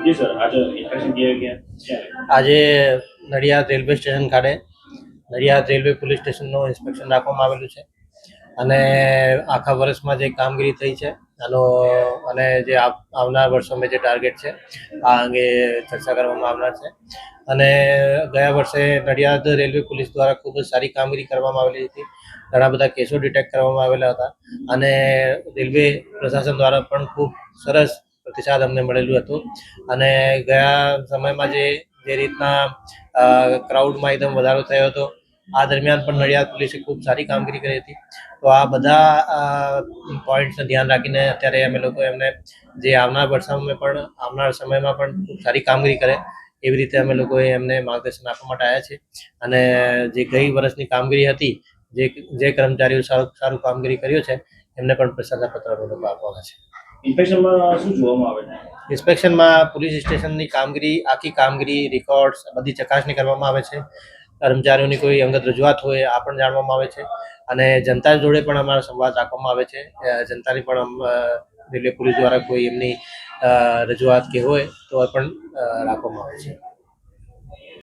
જી sir, આજે inspection ક્યાં આજે નડિયાદ રેલવે સ્ટેશન ખાતે નડિયાદ રેલવે પોલીસ સ્ટેશનનું ઇન્સ્પેક્શન રાખવામાં આવેલું છે અને આખા વર્ષમાં જે કામગીરી થઈ છે આનો અને જે આવનાર વર્ષોમાં જે ટાર્ગેટ છે આ અંગે ચર્ચા કરવામાં આવનાર છે. અને ગયા વર્ષે નડિયાદ રેલવે પોલીસ દ્વારા ખૂબ જ સારી કામગીરી કરવામાં આવેલી હતી. ઘણા બધા કેસો ડિટેક્ટ કરવામાં આવેલા હતા અને રેલવે પ્રશાસન દ્વારા પણ ખૂબ સરસ પ્રતિસાદ અમને મળેલું હતું. અને ગયા સમયમાં જે રીતના ક્રાઉડમાં એકદમ વધારો થયો હતો આ દરમિયાન પણ નડિયાદ પોલીસે ખૂબ સારી કામગીરી કરી હતી. તો આ બધા પોઈન્ટ્સને ધ્યાન રાખીને અત્યારે અમે લોકો એમને જે આવનાર સમયમાં પણ ખૂબ સારી કામગીરી કરે એવી રીતે અમે લોકોએ એમને માર્ગદર્શન આપવા માટે આવ્યા છે. અને જે ગઈ વર્ષની કામગીરી હતી જે કર્મચારીઓ સારું કામગીરી કર્યું છે એમને પણ પ્રશંસાપત્ર અમે લોકો આપવાના છે. ઇન્સ્પેક્શનમાં શું જોવામાં આવે છે? ઇન્સ્પેક્શનમાં પોલીસ સ્ટેશનની આખી કામગીરી રેકોર્ડ્સ બધી ચકાસણી કરવામાં આવે છે. કર્મચારીઓની કોઈ અંગત રજૂઆત હોય આ પણ જાણવામાં આવે છે અને જનતા જોડે પણ અમારો સંવાદ રાખવામાં આવે છે. જનતાની પણ રેલવે પોલીસ દ્વારા કોઈ એમની રજૂઆત કે હોય તો પણ રાખવામાં આવે છે.